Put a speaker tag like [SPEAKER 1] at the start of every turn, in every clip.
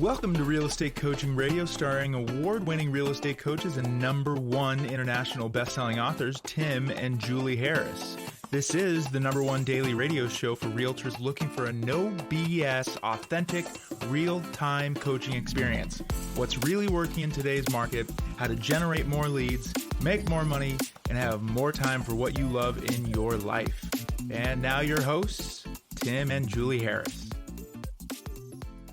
[SPEAKER 1] Welcome to Real Estate Coaching Radio, starring award-winning real estate coaches and #1 international best-selling authors, Tim and Julie Harris. This is the #1 daily radio show for realtors looking for a no BS, authentic, real-time coaching experience. What's really working in today's market, how to generate more leads, make more money, and have more time for what you love in your life. And now your hosts, Tim and Julie Harris.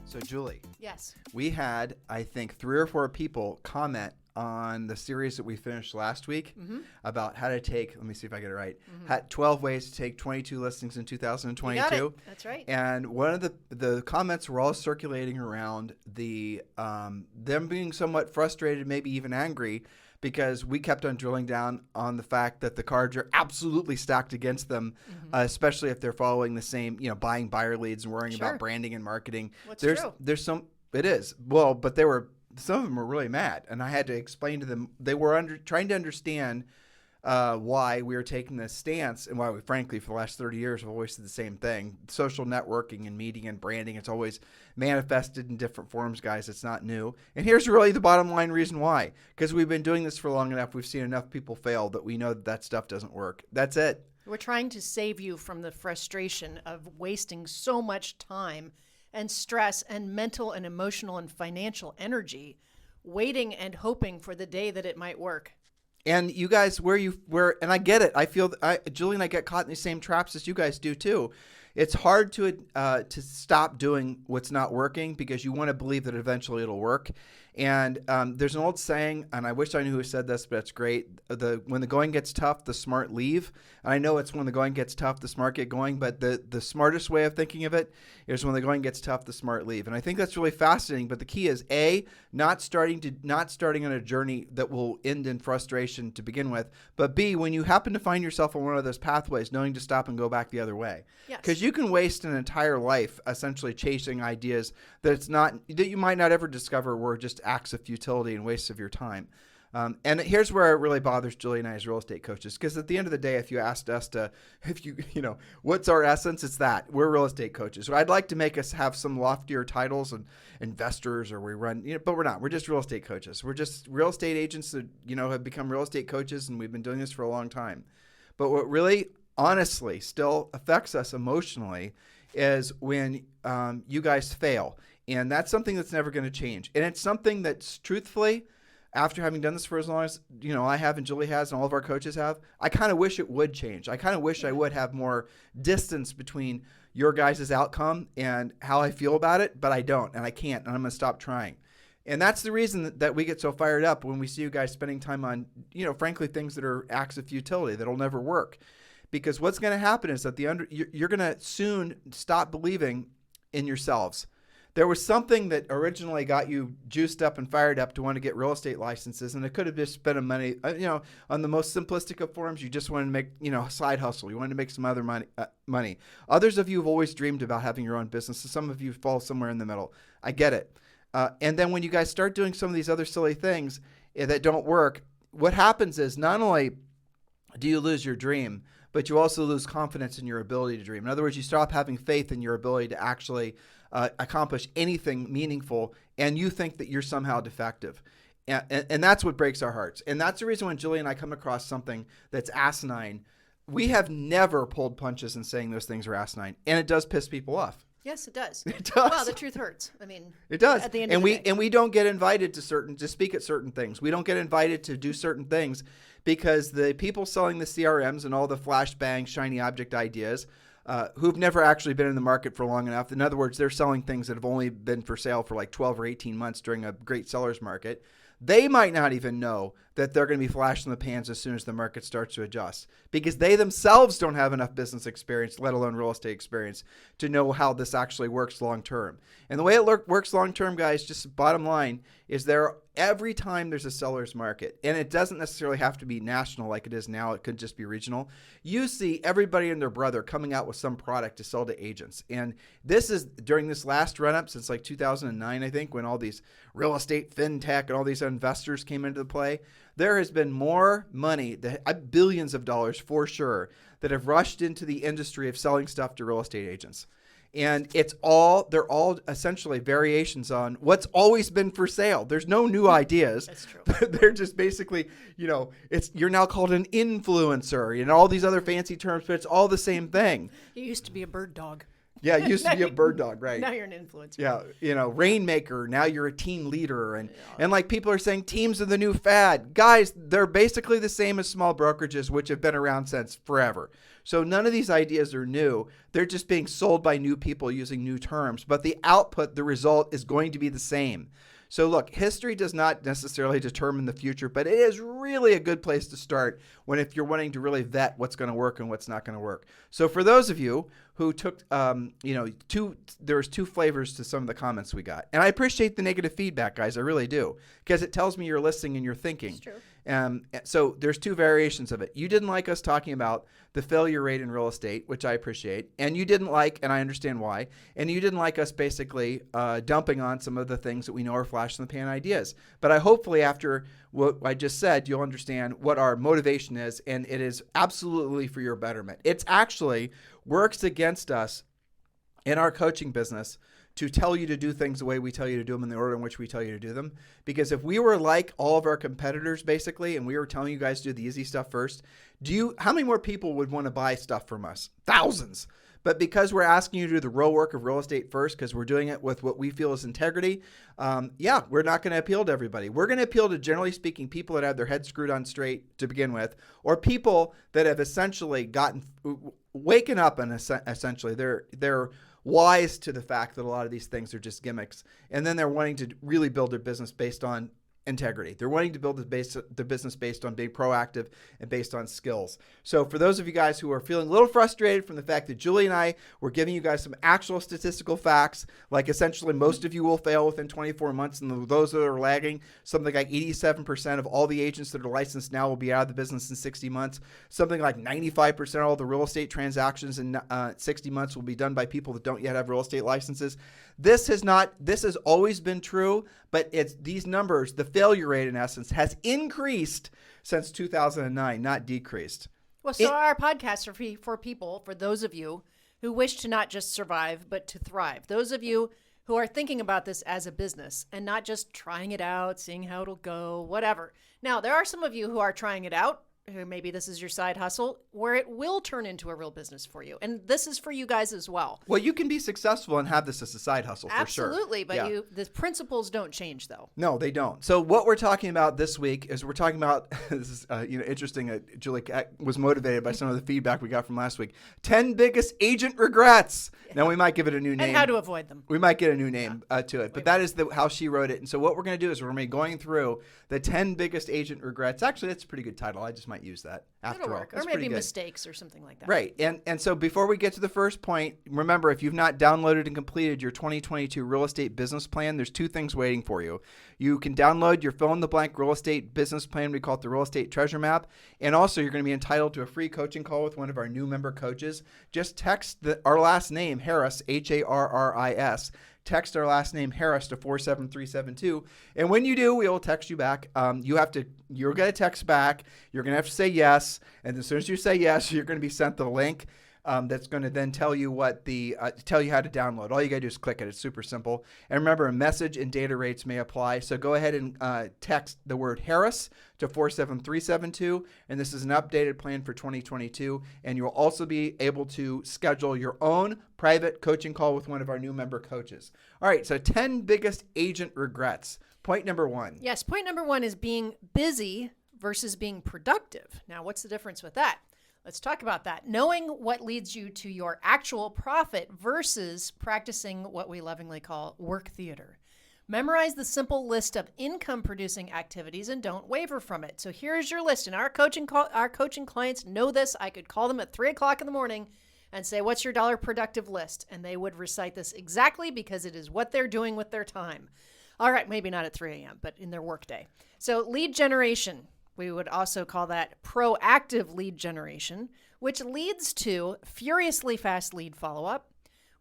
[SPEAKER 2] So Julie.
[SPEAKER 3] Yes.
[SPEAKER 2] We had, I think, 3 or 4 people comment on the series that we finished last week about how to take, let me see if I get it right, 12 ways to take 22 listings in 2022.
[SPEAKER 3] You got it. That's right.
[SPEAKER 2] And one of the comments were all circulating around the them being somewhat frustrated, maybe even angry, because we kept on drilling down on the fact that the cards are absolutely stacked against them, especially if they're following the same, buying buyer leads and worrying about branding and marketing. There's some, it is. Well, but some of them were really mad, and I had to explain to them, they were trying to understand why we were taking this stance, and why we, frankly, for the last 30 years, have always said the same thing. Social networking and meeting and branding, it's always manifested in different forms, guys. It's not new. And here's really the bottom line reason why. Because we've been doing this for long enough. We've seen enough people fail that we know that stuff doesn't work. That's it.
[SPEAKER 3] We're trying to save you from the frustration of wasting so much time and stress and mental and emotional and financial energy waiting and hoping for the day that it might work.
[SPEAKER 2] And you guys, and I get it. I feel Julie and I get caught in the same traps as you guys do too. It's hard to stop doing what's not working because you want to believe that eventually it'll work. And there's an old saying, and I wish I knew who said this, but it's great. When the going gets tough, the smart leave. And I know it's when the going gets tough, the smart get going, but the smartest way of thinking of it is when the going gets tough, the smart leave. And I think that's really fascinating. But the key is not starting on a journey that will end in frustration to begin with. But B, when you happen to find yourself on one of those pathways, knowing to stop and go back the other way. Because you can waste an entire life essentially chasing ideas that you might not ever discover were just acts of futility and wastes of your time. And here's where it really bothers Julie and I as real estate coaches, because at the end of the day, if you asked us what's our essence, it's that we're real estate coaches. So I'd like to make us have some loftier titles and investors, or we run, but we're not. We're just real estate coaches. We're just real estate agents that, have become real estate coaches, and we've been doing this for a long time. But what really, honestly, still affects us emotionally is when you guys fail. And that's something that's never going to change. And it's something that's, truthfully, after having done this for as long as, I have and Julie has and all of our coaches have, I kind of wish it would change. I kind of wish I would have more distance between your guys' outcome and how I feel about it, but I don't, and I can't, and I'm going to stop trying. And that's the reason that we get so fired up when we see you guys spending time on, frankly, things that are acts of futility that'll never work. Because what's going to happen is that you're going to soon stop believing in yourselves. There was something that originally got you juiced up and fired up to want to get real estate licenses, and it could have just been money, on the most simplistic of forms, you just wanted to make, a side hustle. You wanted to make some other money. Others of you have always dreamed about having your own business, and some of you fall somewhere in the middle. I get it. And then when you guys start doing some of these other silly things that don't work, what happens is not only do you lose your dream, but you also lose confidence in your ability to dream. In other words, you stop having faith in your ability to actually accomplish anything meaningful, and you think that you're somehow defective. And that's what breaks our hearts. And that's the reason when Julie and I come across something that's asinine, we have never pulled punches in saying those things are asinine. And it does piss people off.
[SPEAKER 3] Yes, it does.
[SPEAKER 2] It does.
[SPEAKER 3] Well, the truth hurts. I mean,
[SPEAKER 2] it does.
[SPEAKER 3] At the end of the day.
[SPEAKER 2] And we don't get invited to speak at certain things. We don't get invited to do certain things because the people selling the CRMs and all the flashbang, shiny object ideas, who've never actually been in the market for long enough. In other words, they're selling things that have only been for sale for like 12 or 18 months during a great seller's market. They might not even know that they're going to be flashed in the pans as soon as the market starts to adjust, because they themselves don't have enough business experience, let alone real estate experience, to know how this actually works long term. And the way it works long term, guys, just bottom line, is every time there's a seller's market, and it doesn't necessarily have to be national like it is now, it could just be regional, you see everybody and their brother coming out with some product to sell to agents. And this is during this last run-up since like 2009, I think, when all these real estate, fintech, and all these investors came into play. There has been more money, billions of dollars for sure, that have rushed into the industry of selling stuff to real estate agents. And they're all essentially variations on what's always been for sale. There's no new ideas.
[SPEAKER 3] That's true.
[SPEAKER 2] They're just basically, you're now called an influencer and all these other fancy terms, but it's all the same thing.
[SPEAKER 3] You used to be a bird dog.
[SPEAKER 2] Yeah, it used to be a bird dog, right?
[SPEAKER 3] Now you're an influencer.
[SPEAKER 2] Yeah, rainmaker. Now you're a team leader, and like people are saying, teams are the new fad. Guys, they're basically the same as small brokerages, which have been around since forever. So none of these ideas are new. They're just being sold by new people using new terms. But the output, the result, is going to be the same. So look, history does not necessarily determine the future, but it is really a good place to start if you're wanting to really vet what's going to work and what's not going to work. So for those of you who took, there's two flavors to some of the comments we got. And I appreciate the negative feedback, guys. I really do, because it tells me you're listening and you're thinking.
[SPEAKER 3] It's true.
[SPEAKER 2] So there's two variations of it. You didn't like us talking about the failure rate in real estate, which I appreciate. And you didn't like, and I understand why, and you didn't like us basically dumping on some of the things that we know are flash in the pan ideas. But hopefully after what I just said, you'll understand what our motivation is, and it is absolutely for your betterment. It's actually works against us in our coaching business to tell you to do things the way we tell you to do them in the order in which we tell you to do them. Because if we were like all of our competitors, basically, and we were telling you guys to do the easy stuff first, how many more people would want to buy stuff from us? Thousands. But because we're asking you to do the real work of real estate first, because we're doing it with what we feel is integrity, we're not going to appeal to everybody. We're going to appeal to, generally speaking, people that have their heads screwed on straight to begin with, or people that have essentially waken up and essentially they're wise to the fact that a lot of these things are just gimmicks. And then they're wanting to really build their business based on integrity. They're wanting to build the business based on being proactive and based on skills. So for those of you guys who are feeling a little frustrated from the fact that Julie and I were giving you guys some actual statistical facts, like essentially most of you will fail within 24 months, and those that are lagging, something like 87% of all the agents that are licensed now will be out of the business in 60 months. Something like 95% of all the real estate transactions in 60 months will be done by people that don't yet have real estate licenses. This has always been true, but it's these numbers, the failure rate in essence, has increased since 2009, not decreased.
[SPEAKER 3] Well, so our podcasts are for people, for those of you who wish to not just survive, but to thrive. Those of you who are thinking about this as a business and not just trying it out, seeing how it'll go, whatever. Now, there are some of you who are trying it out, who maybe this is your side hustle, where it will turn into a real business for you. And this is for you guys as well.
[SPEAKER 2] Well, you can be successful and have this as a side hustle for sure.
[SPEAKER 3] Absolutely, but the principles don't change though.
[SPEAKER 2] No, they don't. So what we're talking about this week is we're talking about, this is interesting, Julie was motivated by some of the feedback we got from last week, 10 biggest agent regrets. Now we might give it a new name.
[SPEAKER 3] And how to avoid them.
[SPEAKER 2] We might get a new name to it, but that is how she wrote it. And so what we're going to do is we're going to be going through the 10 biggest agent regrets. Actually, that's a pretty good title. I just might use that after
[SPEAKER 3] It'll
[SPEAKER 2] all.
[SPEAKER 3] work.
[SPEAKER 2] That's
[SPEAKER 3] or maybe
[SPEAKER 2] pretty good.
[SPEAKER 3] Mistakes or something like that.
[SPEAKER 2] Right. And so before we get to the first point, remember, if you've not downloaded and completed your 2022 real estate business plan, there's two things waiting for you. You can download your fill-in-the-blank real estate business plan. We call it the real estate treasure map. And also, you're going to be entitled to a free coaching call with one of our new member coaches. Just text our last name, Harris, Harris. Text our last name, Harris, to 47372. And when you do, we will text you back. You're going to text back. You're going to have to say yes. And as soon as you say yes, you're going to be sent the link that's going to then tell you tell you how to download. All you got to do is click it. It's super simple. And remember, message and data rates may apply. So go ahead and text the word Harris to 47372. And this is an updated plan for 2022. And you'll also be able to schedule your own private coaching call with one of our new member coaches. All right. So 10 biggest agent regrets. Point number one.
[SPEAKER 3] Yes. Point number one is being busy versus being productive. Now, what's the difference with that? Let's talk about that. Knowing what leads you to your actual profit versus practicing what we lovingly call work theater. Memorize the simple list of income-producing activities and don't waver from it. So here's your list. And our coaching clients know this. I could call them at 3 o'clock in the morning and say, what's your dollar productive list? And they would recite this exactly because it is what they're doing with their time. All right, maybe not at 3 a.m., but in their workday. So lead generation. We would also call that proactive lead generation, which leads to furiously fast lead follow-up,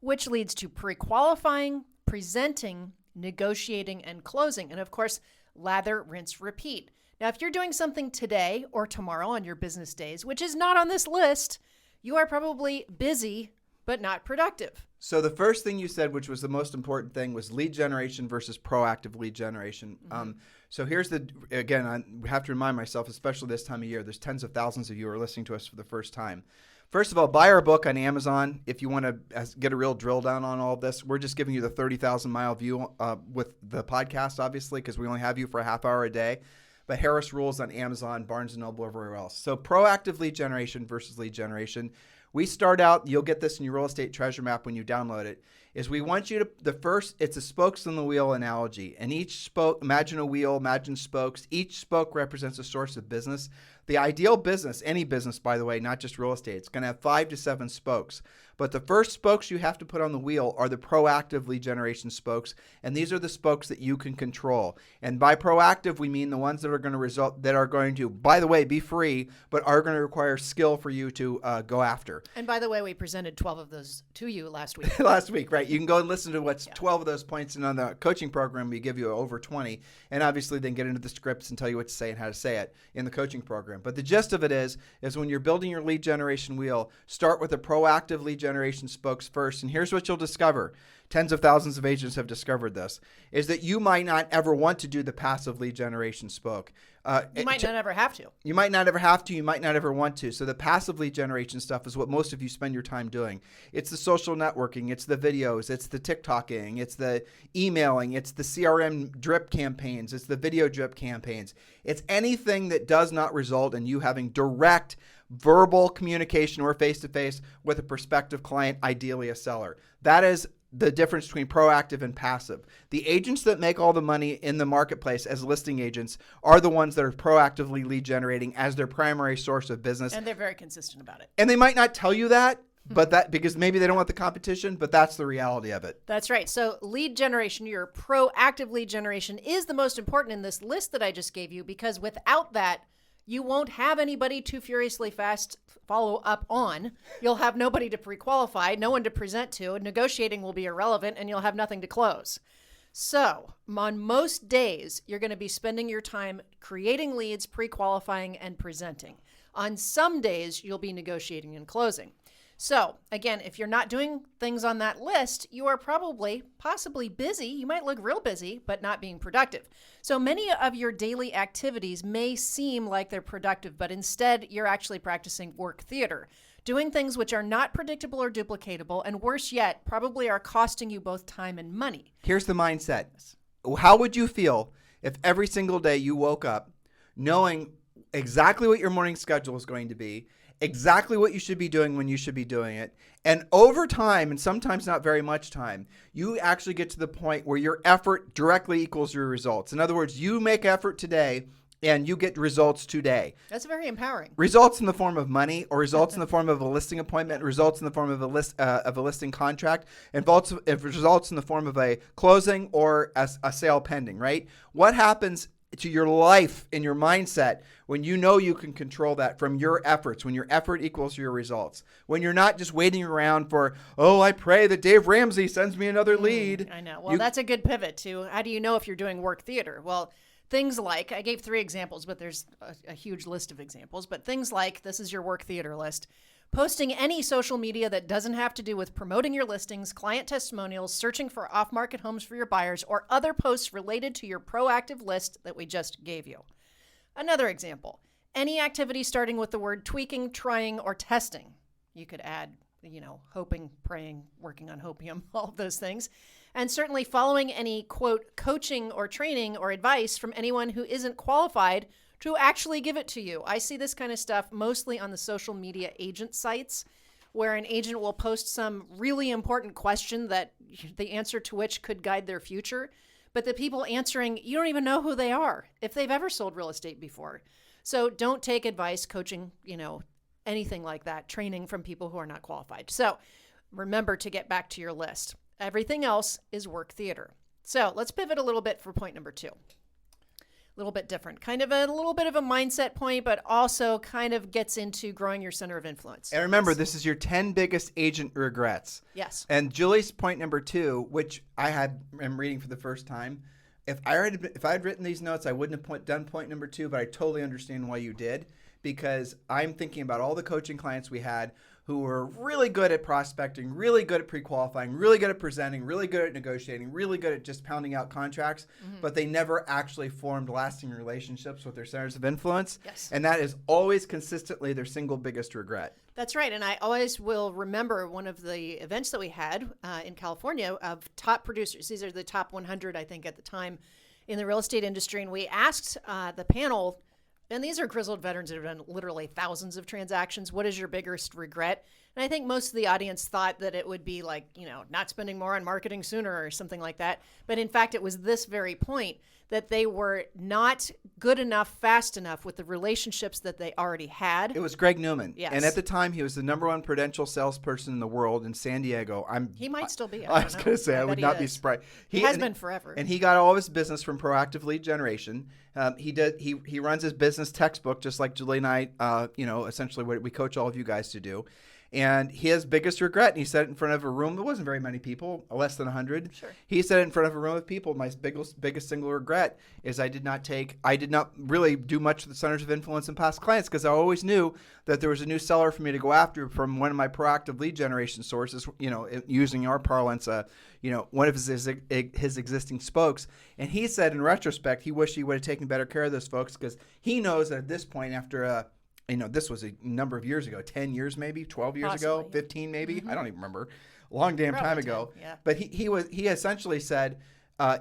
[SPEAKER 3] which leads to pre-qualifying, presenting, negotiating, and closing. And of course, lather, rinse, repeat. Now, if you're doing something today or tomorrow on your business days, which is not on this list, you are probably busy but not productive.
[SPEAKER 2] So the first thing you said, which was the most important thing, was lead generation versus proactive lead generation. So here's again, I have to remind myself, especially this time of year, there's tens of thousands of you who are listening to us for the first time. First of all, buy our book on Amazon if you want to get a real drill down on all of this. We're just giving you the 30,000 mile view with the podcast, obviously, because we only have you for a half hour a day. But Harris Rules on Amazon, Barnes & Noble, everywhere else. So proactive lead generation versus lead generation. We start out, you'll get this in your real estate treasure map when you download it, is we want you to, it's a spokes in the wheel analogy. And each spoke, imagine a wheel, imagine spokes. Each spoke represents a source of business. The ideal business, any business, by the way, not just real estate, it's going to have 5 to 7 spokes. But the first spokes you have to put on the wheel are the proactive lead generation spokes. And these are the spokes that you can control. And by proactive, we mean the ones that are going to, by the way, be free, but are going to require skill for you to go after.
[SPEAKER 3] And by the way, we presented 12 of those to you last week.
[SPEAKER 2] Last week, right? You can go and listen to what's 12 of those points. And on the coaching program, we give you over 20. And obviously then get into the scripts and tell you what to say and how to say it in the coaching program. But the gist of it is when you're building your lead generation wheel, start with the proactive lead generation spokes first. And here's what you'll discover. Tens of thousands of agents have discovered this, is that you might not ever want to do the passive lead generation spoke.
[SPEAKER 3] You might not ever have to.
[SPEAKER 2] You might not ever have to. You might not ever want to. So the passive lead generation stuff is what most of you spend your time doing. It's the social networking. It's the videos. It's the TikToking. It's the emailing. It's the CRM drip campaigns. It's the video drip campaigns. It's anything that does not result in you having direct verbal communication or face-to-face with a prospective client, ideally a seller. That is the difference between proactive and passive. The agents that make all the money in the marketplace as listing agents are the ones that are proactively lead generating as their primary source of business.
[SPEAKER 3] And they're very consistent about it.
[SPEAKER 2] And they might not tell you that, but that because maybe they don't want the competition, but that's the reality of it.
[SPEAKER 3] That's right. So lead generation, your proactive lead generation is the most important in this list that I just gave you, because without that, you won't have anybody to furiously fast follow up on. You'll have nobody to pre-qualify, no one to present to. Negotiating will be irrelevant, and you'll have nothing to close. So on most days, you're going to be spending your time creating leads, pre-qualifying, and presenting. On some days, you'll be negotiating and closing. So again, if you're not doing things on that list, you are possibly busy. You might look real busy, but not being productive. So many of your daily activities may seem like they're productive, but instead you're actually practicing work theater, doing things which are not predictable or duplicatable, and worse yet, probably are costing you both time and money.
[SPEAKER 2] Here's the mindset. How would you feel if every single day you woke up knowing exactly what your morning schedule is going to be, exactly what you should be doing when you should be doing it. And over time, and sometimes not very much time, you actually get to the point where your effort directly equals your results. In other words, you make effort today and you get results today.
[SPEAKER 3] That's very empowering.
[SPEAKER 2] Results in the form of money, or results in the form of a listing appointment, results in the form of a listing contract, and results in the form of a closing or a sale pending, right? What happens to your life and your mindset when you know you can control that from your efforts, when your effort equals your results, when you're not just waiting around for, I pray that Dave Ramsey sends me another lead.
[SPEAKER 3] I know. Well, that's a good pivot to how do you know if you're doing work theater? Well, things like, I gave 3 examples, but there's a huge list of examples, but things like, this is your work theater list. Posting any social media that doesn't have to do with promoting your listings, client testimonials, searching for off-market homes for your buyers, or other posts related to your proactive list that we just gave you. Another example, any activity starting with the word tweaking, trying, or testing. You could add, hoping, praying, working on hopium, all of those things. And certainly following any, quote, coaching or training or advice from anyone who isn't qualified to actually give it to you. I see this kind of stuff mostly on the social media agent sites, where an agent will post some really important question that the answer to which could guide their future. But the people answering, you don't even know who they are, if they've ever sold real estate before. So don't take advice, coaching, anything like that, training from people who are not qualified. So remember to get back to your list. Everything else is work theater. So let's pivot a little bit for point number 2. A little bit different, kind of a little bit of a mindset point, but also kind of gets into growing your center of influence.
[SPEAKER 2] And remember, this is your 10 biggest agent regrets.
[SPEAKER 3] Yes.
[SPEAKER 2] And Julie's point number 2, which am reading for the first time. If I had written these notes, I wouldn't have done point number 2, but I totally understand why you did, because I'm thinking about all the coaching clients we had who were really good at prospecting, really good at pre-qualifying, really good at presenting, really good at negotiating, really good at just pounding out contracts, but they never actually formed lasting relationships with their centers of influence.
[SPEAKER 3] Yes.
[SPEAKER 2] And that is always consistently their single biggest regret.
[SPEAKER 3] That's right. And I always will remember one of the events that we had in California of top producers. These are the top 100, I think, at the time in the real estate industry. And we asked the panel, and these are grizzled veterans that have done literally thousands of transactions, what is your biggest regret? And I think most of the audience thought that it would be like, not spending more on marketing sooner or something like that. But in fact, it was this very point that they were not good enough, fast enough with the relationships that they already had.
[SPEAKER 2] It was Greg Newman.
[SPEAKER 3] Yes.
[SPEAKER 2] And at the time, he was the #1 Prudential salesperson in the world in San Diego.
[SPEAKER 3] He might still be.
[SPEAKER 2] I was going to say, I would not be surprised.
[SPEAKER 3] He has been forever.
[SPEAKER 2] And he got all of his business from proactive lead generation. He runs his business textbook, just like Julie and I, essentially what we coach all of you guys to do. And his biggest regret, and he said it in front of a room, there wasn't very many people, less than 100.
[SPEAKER 3] Sure.
[SPEAKER 2] He said it in front of a room of people, my biggest single regret is I did not really do much with the centers of influence and past clients because I always knew that there was a new seller for me to go after from one of my proactive lead generation sources, using our parlance, one of his existing spokes. And he said in retrospect, he wished he would have taken better care of those folks because he knows that at this point after this was a number of years ago, 10 years maybe, 12 years
[SPEAKER 3] Possibly,
[SPEAKER 2] ago, 15 maybe. I don't even remember. A long damn
[SPEAKER 3] Probably
[SPEAKER 2] time
[SPEAKER 3] 10,
[SPEAKER 2] ago.
[SPEAKER 3] yeah.
[SPEAKER 2] But he essentially said,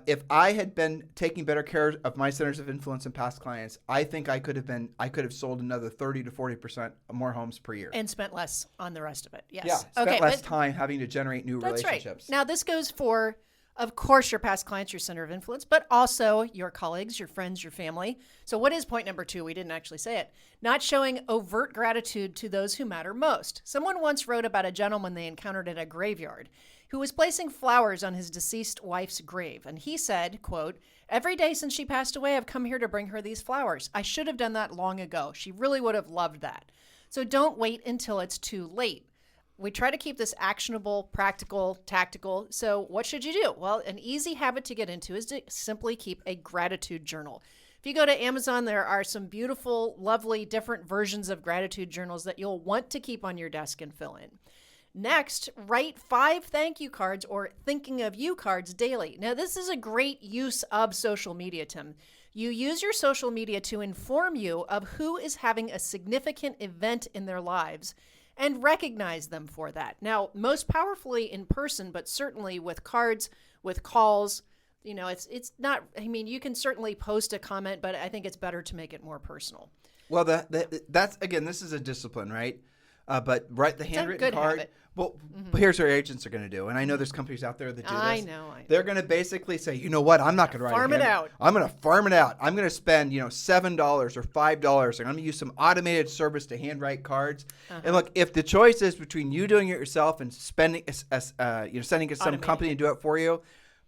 [SPEAKER 2] if I had been taking better care of my centers of influence and past clients, I think I could have sold another 30 to 40% more homes per year.
[SPEAKER 3] And spent less on the rest of it. Yes.
[SPEAKER 2] Yeah, spent less time having to generate new
[SPEAKER 3] That's
[SPEAKER 2] relationships.
[SPEAKER 3] Right. Now, this goes for, of course, your past clients, your center of influence, but also your colleagues, your friends, your family. So what is point number 2? We didn't actually say it. Not showing overt gratitude to those who matter most. Someone once wrote about a gentleman they encountered at a graveyard who was placing flowers on his deceased wife's grave. And he said, quote, "Every day since she passed away, I've come here to bring her these flowers. I should have done that long ago. She really would have loved that. So don't wait until it's too late." We try to keep this actionable, practical, tactical. So what should you do? Well, an easy habit to get into is to simply keep a gratitude journal. If you go to Amazon, there are some beautiful, lovely, different versions of gratitude journals that you'll want to keep on your desk and fill in. Next, write 5 thank you cards or thinking of you cards daily. Now, this is a great use of social media, Tim. You use your social media to inform you of who is having a significant event in their lives and recognize them for that. Now, most powerfully in person, but certainly with cards, with calls, it's not, you can certainly post a comment, but I think it's better to make it more personal.
[SPEAKER 2] Well, that's, again, this is a discipline, right? But write the handwritten card.
[SPEAKER 3] Habit.
[SPEAKER 2] Well, here's what our agents are going to do. And I know there's companies out there that do this.
[SPEAKER 3] I know.
[SPEAKER 2] They're going to basically say, you know what? I'm not going to write
[SPEAKER 3] Farm it out.
[SPEAKER 2] I'm going to farm it out. I'm going to spend, $7 or $5. And I'm going to use some automated service to handwrite cards. And look, if the choice is between you doing it yourself and sending it some company to do it for you,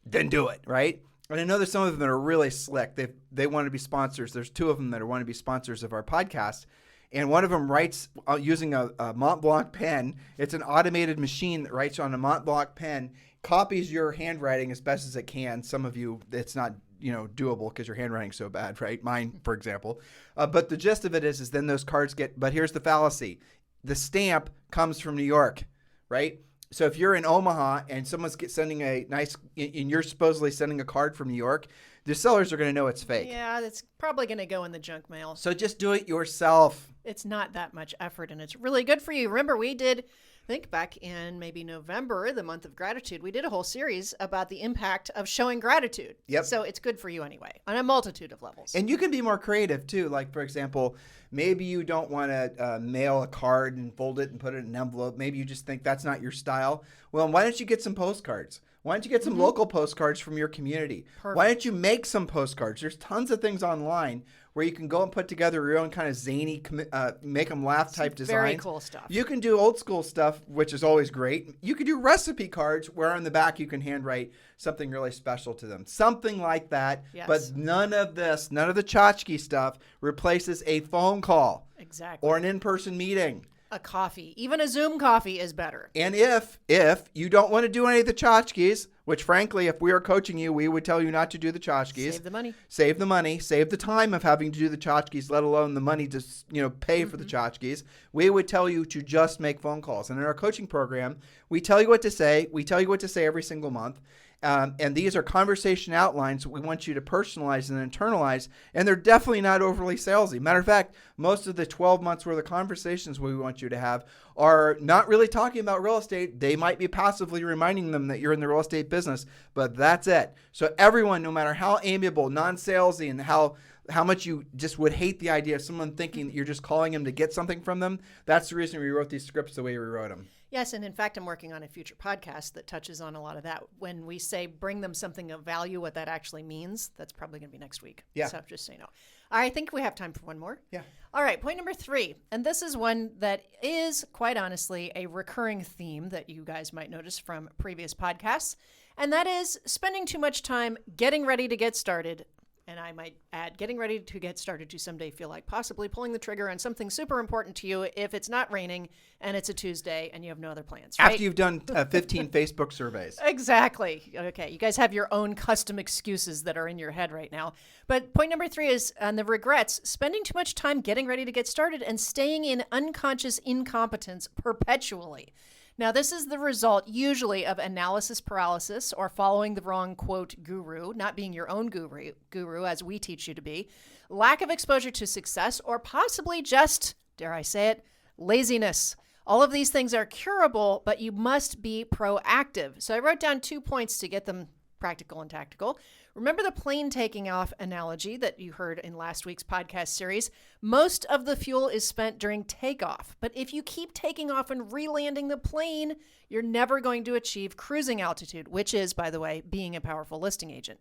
[SPEAKER 2] then do it, right? And I know there's some of them that are really slick. They want to be sponsors. There's 2 of them that want to be sponsors of our podcast. And one of them writes using a Mont Blanc pen. It's an automated machine that writes on a Mont Blanc pen, copies your handwriting as best as it can. Some of you, it's not doable because your handwriting's so bad, right? Mine, for example. But the gist of it is then those cards but here's the fallacy. The stamp comes from New York, right? So if you're in Omaha and someone's sending and you're supposedly sending a card from New York, the sellers are going to know it's fake.
[SPEAKER 3] Yeah, that's probably going to go in the junk mail.
[SPEAKER 2] So just do it yourself.
[SPEAKER 3] It's not that much effort, and it's really good for you. Remember, we did, I think back in maybe November, the month of gratitude, we did a whole series about the impact of showing gratitude.
[SPEAKER 2] Yep.
[SPEAKER 3] So it's good for you anyway, on a multitude of levels.
[SPEAKER 2] And you can be more creative, too. Like, for example, maybe you don't want to mail a card and fold it and put it in an envelope. Maybe you just think that's not your style. Well, why don't you get some postcards? Why don't you get some local postcards from your community?
[SPEAKER 3] Perfect.
[SPEAKER 2] Why don't you make some postcards? There's tons of things online where you can go and put together your own kind of zany, make them laugh type designs.
[SPEAKER 3] Very cool stuff.
[SPEAKER 2] You can do old school stuff, which is always great. You can do recipe cards where on the back you can handwrite something really special to them. Something like that.
[SPEAKER 3] Yes.
[SPEAKER 2] But none of the tchotchke stuff replaces a phone call.
[SPEAKER 3] Exactly.
[SPEAKER 2] Or an in-person meeting.
[SPEAKER 3] A coffee, even a Zoom coffee, is better.
[SPEAKER 2] And if you don't want to do any of the tchotchkes, which frankly, if we are coaching you, we would tell you not to do the tchotchkes.
[SPEAKER 3] Save the money.
[SPEAKER 2] Save the money. Save the time of having to do the tchotchkes, let alone the money to pay for the tchotchkes. We would tell you to just make phone calls. And in our coaching program, we tell you what to say. We tell you what to say every single month. And these are conversation outlines we want you to personalize and internalize, and they're definitely not overly salesy. Matter of fact, most of the 12 months worth of conversations we want you to have are not really talking about real estate. They might be passively reminding them that you're in the real estate business, but that's it. So everyone, no matter how amiable, non-salesy, and how much you just would hate the idea of someone thinking that you're just calling them to get something from them, that's the reason we wrote these scripts the way we wrote them.
[SPEAKER 3] Yes, and in fact, I'm working on a future podcast that touches on a lot of that. When we say bring them something of value, what that actually means, that's probably going to be next week.
[SPEAKER 2] Yeah.
[SPEAKER 3] So just so you know. I think we have time for one more.
[SPEAKER 2] Yeah.
[SPEAKER 3] All right, point number 3. And this is one that is, quite honestly, a recurring theme that you guys might notice from previous podcasts. And that is spending too much time getting ready to get started. And I might add, getting ready to get started to someday feel like possibly pulling the trigger on something super important to you if it's not raining and it's a Tuesday and you have no other plans, right?
[SPEAKER 2] After you've done 15 Facebook surveys.
[SPEAKER 3] Exactly. Okay, you guys have your own custom excuses that are in your head right now. But point number 3 is on the regrets, spending too much time getting ready to get started and staying in unconscious incompetence perpetually. Now, this is the result usually of analysis paralysis or following the wrong, quote, guru, not being your own guru as we teach you to be, lack of exposure to success, or possibly just, dare I say it, laziness. All of these things are curable, but you must be proactive. So I wrote down 2 points to get them practical and tactical. Remember the plane taking off analogy that you heard in last week's podcast series? Most of the fuel is spent during takeoff, but if you keep taking off and re-landing the plane, you're never going to achieve cruising altitude, which is, by the way, being a powerful listing agent.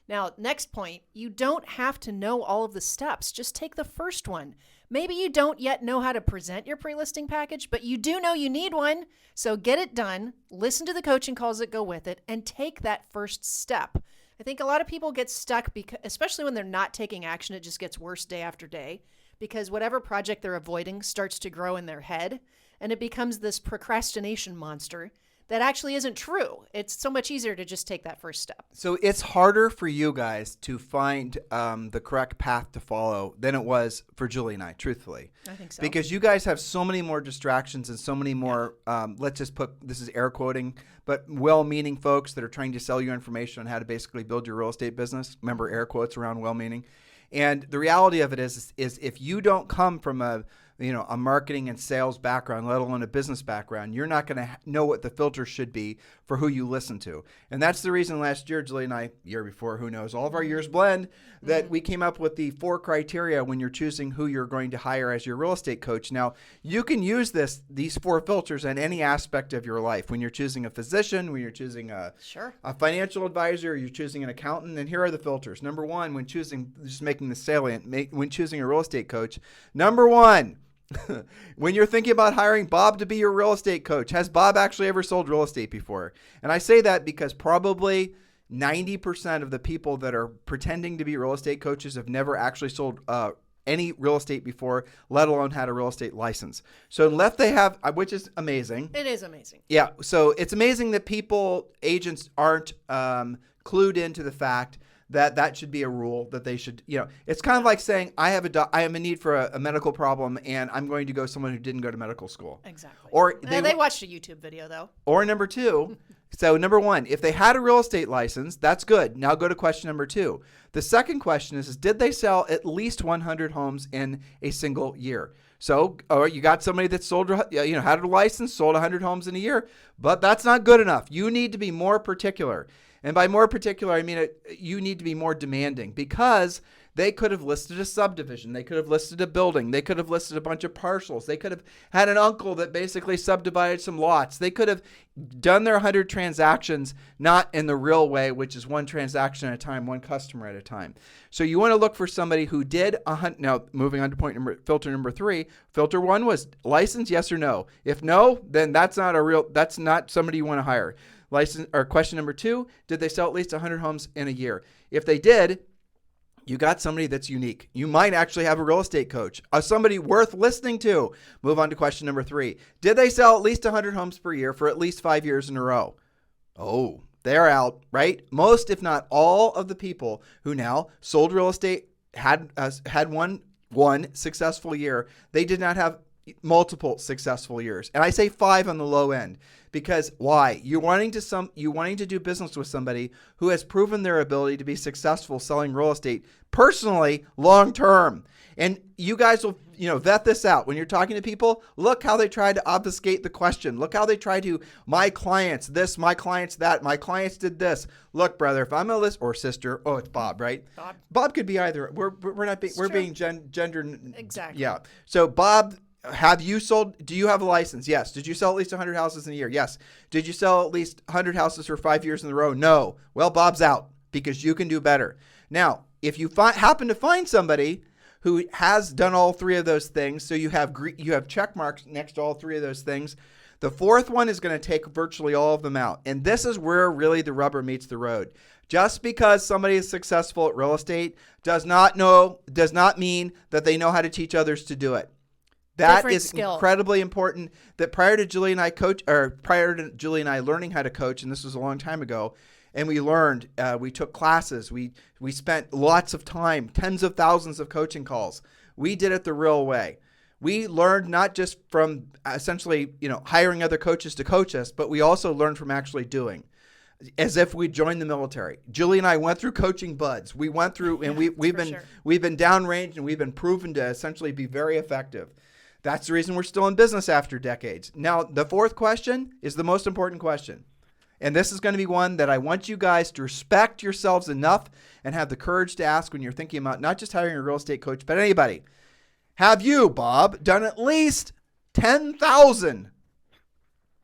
[SPEAKER 3] Now, next point, you don't have to know all of the steps. Just take the first one. Maybe you don't yet know how to present your pre-listing package, but you do know you need one. So get it done, listen to the coaching calls that go with it, and take that first step. I think a lot of people get stuck, because, especially when they're not taking action, it just gets worse day after day, because whatever project they're avoiding starts to grow in their head, and it becomes this procrastination monster that actually isn't true. It's so much easier to just take that first step.
[SPEAKER 2] So it's harder for you guys to find the correct path to follow than it was for Julie and I, truthfully.
[SPEAKER 3] I think so.
[SPEAKER 2] Because you guys have so many more distractions and so many more, let's just put, this is air quoting, but well-meaning folks that are trying to sell you information on how to basically build your real estate business. Remember air quotes around well-meaning. And the reality of it is if you don't come from a marketing and sales background, let alone a business background, you're not going to know what the filter should be for who you listen to. And that's the reason last year, Julie and I, year before, who knows, all of our years blend, that we came up with the 4 criteria when you're choosing who you're going to hire as your real estate coach. Now, you can use these 4 filters in any aspect of your life. When you're choosing a physician, when you're choosing a financial advisor, you're choosing an accountant, and here are the filters. Number 1, when choosing, just making the salient, when choosing a real estate coach, number 1, when you're thinking about hiring Bob to be your real estate coach, has Bob actually ever sold real estate before? And I say that because probably 90% of the people that are pretending to be real estate coaches have never actually sold any real estate before, let alone had a real estate license. So unless they have, which is amazing.
[SPEAKER 3] It is amazing.
[SPEAKER 2] Yeah. So it's amazing that agents aren't clued into the fact that should be a rule, that they should, it's kind of like saying, I have a need for a medical problem and I'm going to go someone who didn't go to medical school.
[SPEAKER 3] Exactly.
[SPEAKER 2] Or
[SPEAKER 3] they watched a YouTube video though.
[SPEAKER 2] Or number 2, so number 1, if they had a real estate license, that's good. Now go to question number 2. The second question is did they sell at least 100 homes in a single year? So, you got somebody that sold, had a license, sold 100 homes in a year, but that's not good enough. You need to be more particular. And by more particular, I mean you need to be more demanding, because they could have listed a subdivision. They could have listed a building. They could have listed a bunch of parcels. They could have had an uncle that basically subdivided some lots. They could have done their 100 transactions, not in the real way, which is 1 transaction at a time, 1 customer at a time. So you want to look for somebody who did now, moving on to filter number 3. Filter 1 was license, yes or no. If no, then that's not somebody you want to hire. Question number 2, did they sell at least 100 homes in a year? If they did, You got somebody that's unique. You might actually have a real estate coach, somebody worth listening to. Move on to question number 3. Did they sell at least 100 homes per year for at least 5 years in a row? Oh, they're out, right? Most, if not all, of the people who now sold real estate had one successful year. They did not have multiple successful years. And I say 5 on the low end because why? You're wanting to do business with somebody who has proven their ability to be successful selling real estate personally long term. And you guys will, vet this out. When you're talking to people, look how they try to obfuscate the question. Look how they try to, my clients this, my clients that, my clients did this. Look, brother, if I'm a list or sister, it's Bob, right? Bob could be either. We're being gender.
[SPEAKER 3] Exactly.
[SPEAKER 2] Yeah. So Bob, do you have a license? Yes. Did you sell at least 100 houses in a year? Yes. Did you sell at least 100 houses for 5 years in a row? No. Well, Bob's out because you can do better. Now, if you happen to find somebody who has done all 3 of those things, so you have check marks next to all 3 of those things, the 4th one is going to take virtually all of them out. And this is where really the rubber meets the road. Just because somebody is successful at real estate does not mean that they know how to teach others to do it. That
[SPEAKER 3] Different
[SPEAKER 2] is
[SPEAKER 3] skill.
[SPEAKER 2] Incredibly important. That prior to Julie and I learning how to coach, and this was a long time ago, and we learned, we took classes, we spent lots of time, tens of thousands of coaching calls. We did it the real way. We learned not just from essentially, hiring other coaches to coach us, but we also learned from actually doing, as if we joined the military. Julie and I went through coaching buds. We went through, and we've been downrange, and we've been proven to essentially be very effective. That's the reason we're still in business after decades. Now, the 4th question is the most important question. And this is going to be one that I want you guys to respect yourselves enough and have the courage to ask when you're thinking about not just hiring a real estate coach, but anybody. Have you, Bob, done at least 10,000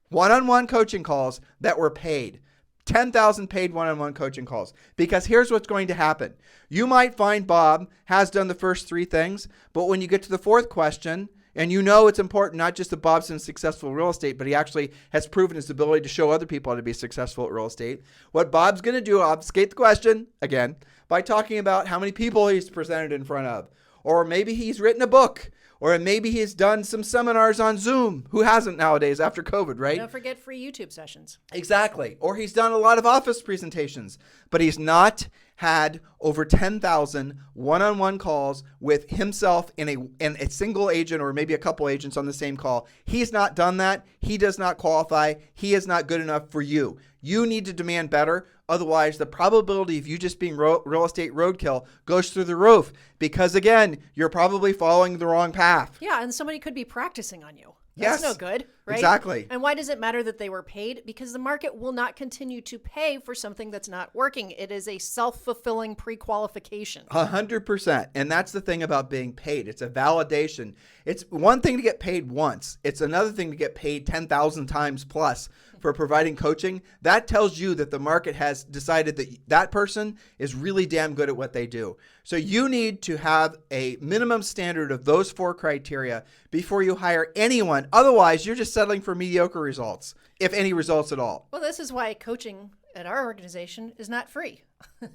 [SPEAKER 2] one-on-one coaching calls that were paid? 10,000 paid one-on-one coaching calls. Because here's what's going to happen. You might find Bob has done the first 3 things, but when you get to the 4th question, and it's important not just that Bob's been successful in real estate, but he actually has proven his ability to show other people how to be successful at real estate. What Bob's going to do, obfuscate the question, again, by talking about how many people he's presented in front of. Or maybe he's written a book. Or maybe he's done some seminars on Zoom. Who hasn't nowadays after COVID, right?
[SPEAKER 3] Don't forget free YouTube sessions.
[SPEAKER 2] Exactly. Or he's done a lot of office presentations. But he's not had over 10,000 one-on-one calls with himself and a single agent or maybe a couple agents on the same call. He's not done that. He does not qualify. He is not good enough for you. You need to demand better. Otherwise, the probability of you just being real estate roadkill goes through the roof because, again, you're probably following the wrong path.
[SPEAKER 3] Yeah, and somebody could be practicing on you. That's no good, right?
[SPEAKER 2] Exactly.
[SPEAKER 3] And why does it matter that they were paid? Because the market will not continue to pay for something that's not working. It is a self-fulfilling pre-qualification.
[SPEAKER 2] 100%. And that's the thing about being paid. It's a validation. It's one thing to get paid once. It's another thing to get paid 10,000 times plus for providing coaching. That tells you that the market has decided that that person is really damn good at what they do. So you need to have a minimum standard of those 4 criteria before you hire anyone. Otherwise, you're just settling for mediocre results, if any results at all.
[SPEAKER 3] Well, this is why coaching at our organization is not free.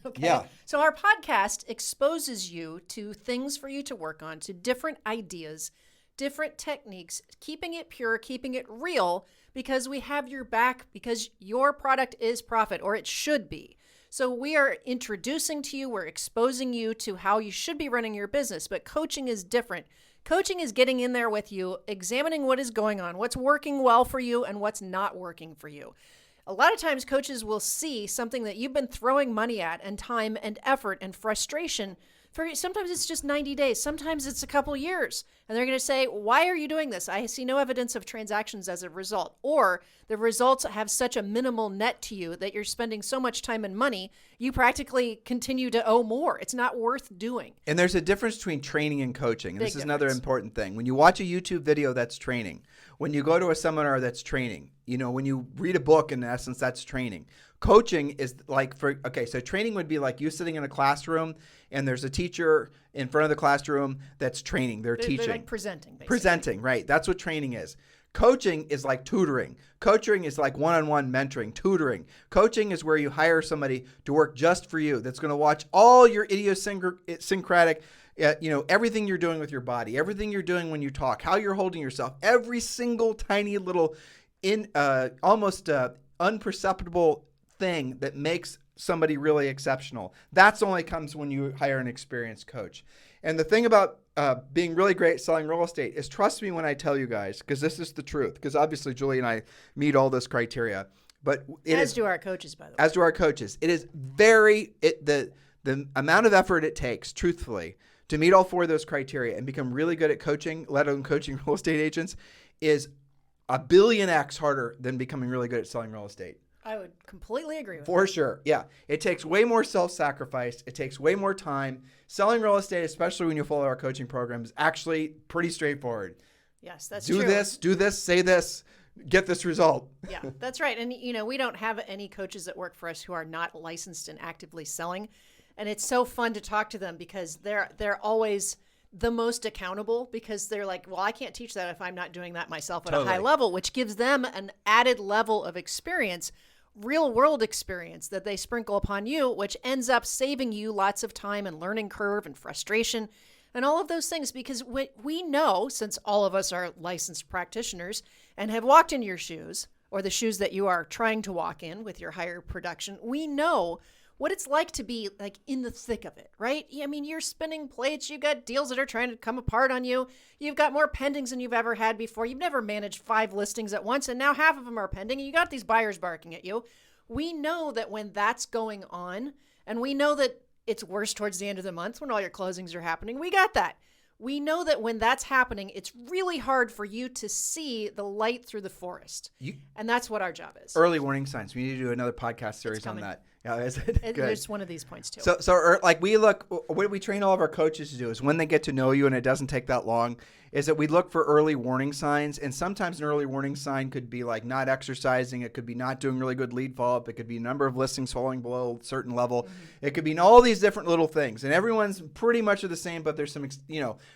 [SPEAKER 3] Okay?
[SPEAKER 2] Yeah.
[SPEAKER 3] So our podcast exposes you to things for you to work on, to different ideas, different techniques, keeping it pure, keeping it real, because we have your back, because your product is profit, or it should be. So we are introducing to you, we're exposing you to how you should be running your business, but coaching is different. Coaching is getting in there with you, examining what is going on, what's working well for you and what's not working for you. A lot of times coaches will see something that you've been throwing money at and time and effort and frustration for. Sometimes it's just 90 days. Sometimes it's a couple years. And they're going to say, why are you doing this? I see no evidence of transactions as a result. Or the results have such a minimal net to you that you're spending so much time and money, you practically continue to owe more. It's not worth doing.
[SPEAKER 2] And there's a difference between training and coaching. And this is another
[SPEAKER 3] difference.
[SPEAKER 2] important thing. When you watch a YouTube video, that's training. When you go to a seminar, that's training. When you read a book, in essence, that's training. Coaching is so training would be like you sitting in a classroom and there's a teacher in front of the classroom that's training. They're teaching.
[SPEAKER 3] They're like presenting, basically.
[SPEAKER 2] Presenting, right. That's what training is. Coaching is like tutoring. Coaching is like one-on-one mentoring, tutoring. Coaching is where you hire somebody to work just for you that's going to watch all your idiosyncratic, everything you're doing with your body, everything you're doing when you talk, how you're holding yourself, every single tiny little almost unperceptible thing that makes somebody really exceptional. That's only comes when you hire an experienced coach. And the thing about being really great at selling real estate is, trust me when I tell you guys, because this is the truth, because obviously Julie and I meet all this criteria, but
[SPEAKER 3] as do our coaches, by the way.
[SPEAKER 2] As do our coaches. It is the amount of effort it takes, truthfully, to meet all 4 of those criteria and become really good at coaching, let alone coaching real estate agents, is a billion X harder than becoming really good at selling real estate.
[SPEAKER 3] I would completely agree with
[SPEAKER 2] For
[SPEAKER 3] that.
[SPEAKER 2] sure. Yeah. It takes way more self-sacrifice. It takes way more time. Selling real estate, especially when you follow our coaching program, is actually pretty straightforward.
[SPEAKER 3] Yes, that's true.
[SPEAKER 2] Do this, say this, get this result.
[SPEAKER 3] Yeah, that's right. And, we don't have any coaches that work for us who are not licensed and actively selling. And it's so fun to talk to them because they're always the most accountable, because they're like, well, I can't teach that if I'm not doing that myself at a high level, which gives them an added level of experience, real world experience that they sprinkle upon you, which ends up saving you lots of time and learning curve and frustration and all of those things. Because we know, since all of us are licensed practitioners and have walked in your shoes, or the shoes that you are trying to walk in with your higher production, we know what it's like to be like in the thick of it, right? I mean, you're spinning plates. You've got deals that are trying to come apart on you. You've got more pendings than you've ever had before. You've never managed 5 listings at once, and now half of them are pending, and you got these buyers barking at you. We know that when that's going on, and we know that it's worse towards the end of the month when all your closings are happening. We got that. We know that when that's happening, it's really hard for you to see the light through the forest. And that's what our job is.
[SPEAKER 2] Early warning signs. We need to do another podcast series on that. Yeah, is it? Good.
[SPEAKER 3] There's one of these points too.
[SPEAKER 2] So like what we train all of our coaches to do is, when they get to know you, and it doesn't take that long, is that we look for early warning signs. And sometimes an early warning sign could be like not exercising. It could be not doing really good lead follow-up. It could be a number of listings falling below a certain level. Mm-hmm. It could be all these different little things. And everyone's pretty much the same, but there's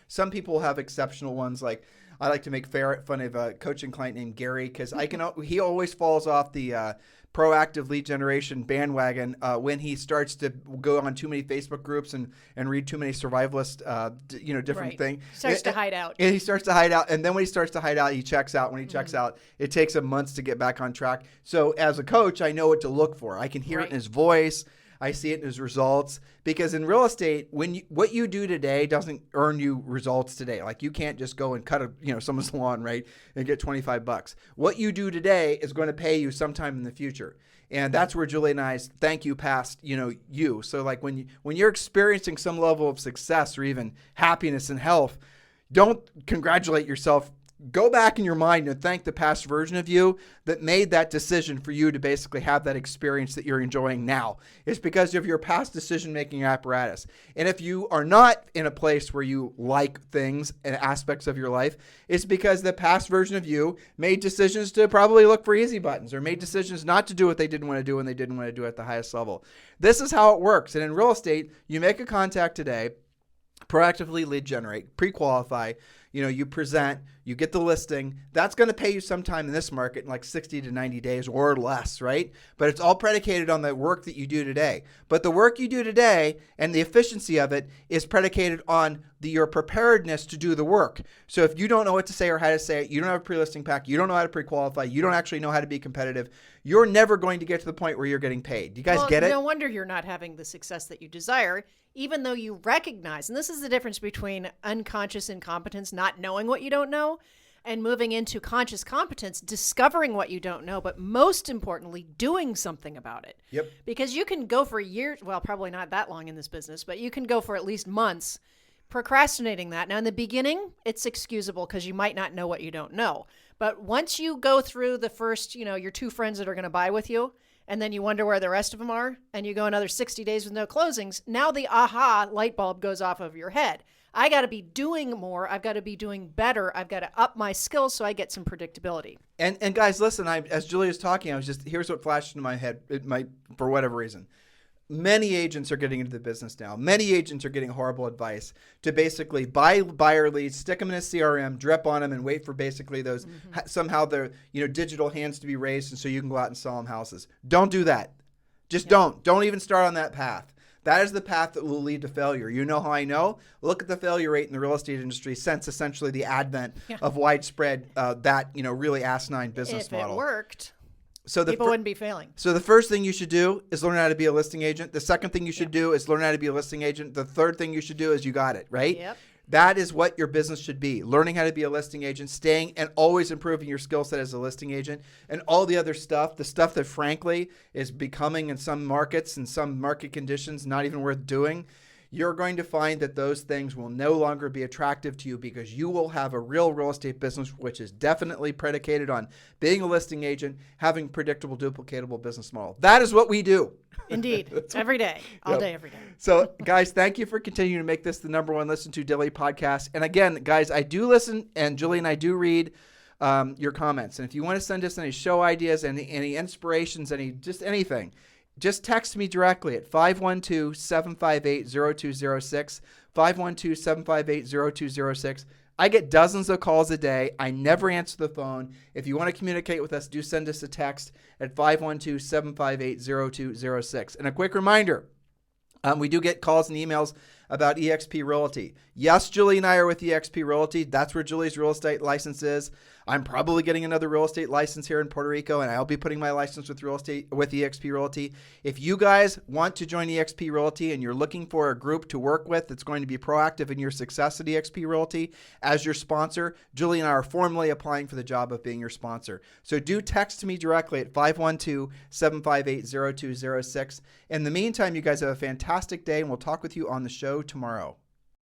[SPEAKER 2] some people have exceptional ones. Like, I like to make fun of a coaching client named Gary, because he always falls off the proactive lead generation bandwagon when he starts to go on too many Facebook groups and read too many survivalist, different things.
[SPEAKER 3] Starts to hide out.
[SPEAKER 2] And he starts to hide out. And then when he starts to hide out, he checks out. When he checks out, it takes him months to get back on track. So as a coach, I know what to look for. I can hear it in his voice. I see it in his results, because in real estate, what you do today doesn't earn you results today. Like, you can't just go and cut someone's lawn, right, and get $25. What you do today is going to pay you sometime in the future. And that's where Julie and I's thank you past, you. So like when you're experiencing some level of success or even happiness and health, don't congratulate yourself. Go back in your mind and thank the past version of you that made that decision for you to basically have that experience that you're enjoying now. It's because of your past decision-making apparatus. And if you are not in a place where you like things and aspects of your life, it's because the past version of you made decisions to probably look for easy buttons, or made decisions not to do what they didn't want to do when they didn't want to do it at the highest level. This is how it works. And in real estate, you make a contact today, proactively lead generate, pre-qualify, you present, you get the listing. That's going to pay you sometime in this market in like 60 to 90 days or less, right? But it's all predicated on the work that you do today. But the work you do today and the efficiency of it is predicated on your preparedness to do the work. So if you don't know what to say or how to say it, you don't have a pre-listing pack, you don't know how to pre-qualify, you don't actually know how to be competitive, you're never going to get to the point where you're getting paid. Do you guys get it?
[SPEAKER 3] No wonder you're not having the success that you desire, even though you recognize, and this is the difference between unconscious incompetence, not knowing what you don't know, and moving into conscious competence, discovering what you don't know, but most importantly, doing something about it.
[SPEAKER 2] Yep.
[SPEAKER 3] Because you can go for years, well, probably not that long in this business, but you can go for at least months procrastinating that. Now, in the beginning, it's excusable because you might not know what you don't know. But once you go through the first, your 2 friends that are going to buy with you, and then you wonder where the rest of them are, and you go another 60 days with no closings, now the aha light bulb goes off of your head. I got to be doing more. I've got to be doing better. I've got to up my skills so I get some predictability.
[SPEAKER 2] And guys, listen, as Julie was talking, here's what flashed into my head, for whatever reason. many agents are getting into the business now. Many agents are getting horrible advice to basically buy buyer leads, stick them in a CRM, drip on them, and wait for basically those somehow their digital hands to be raised, and so you can go out and sell them houses. Don't do that. Just don't. Don't even start on that path. That is the path that will lead to failure. You know how I know? Look at the failure rate in the real estate industry since essentially the advent of widespread really asinine business model.
[SPEAKER 3] If it worked.
[SPEAKER 2] So
[SPEAKER 3] people wouldn't be failing.
[SPEAKER 2] So the first thing you should do is learn how to be a listing agent. The second thing you should do is learn how to be a listing agent. The third thing you should do is you got it, right?
[SPEAKER 3] Yep.
[SPEAKER 2] That is what your business should be. Learning how to be a listing agent, staying and always improving your skill set as a listing agent, and all the other stuff, the stuff that frankly is becoming in some markets and some market conditions not even worth doing. You're going to find that those things will no longer be attractive to you because you will have a real estate business, which is definitely predicated on being a listing agent, having predictable, duplicatable business model. That is what we do.
[SPEAKER 3] Indeed. Every day. All day, every day.
[SPEAKER 2] So, guys, thank you for continuing to make this the number one listened to daily podcast. And again, guys, I do listen, and Julie and I do read your comments. And if you want to send us any show ideas, any inspirations, anything, just text me directly at 512-758-0206, 512-758-0206. I get dozens of calls a day. I never answer the phone. If you want to communicate with us, do send us a text at 512-758-0206. And a quick reminder, we do get calls and emails about eXp Realty. Yes, Julie and I are with eXp Realty. That's where Julie's real estate license is. I'm probably getting another real estate license here in Puerto Rico, and I'll be putting my license with eXp Realty. If you guys want to join eXp Realty and you're looking for a group to work with that's going to be proactive in your success at eXp Realty as your sponsor, Julie and I are formally applying for the job of being your sponsor. So do text me directly at 512-758-0206. In the meantime, you guys have a fantastic day, and we'll talk with you on the show tomorrow.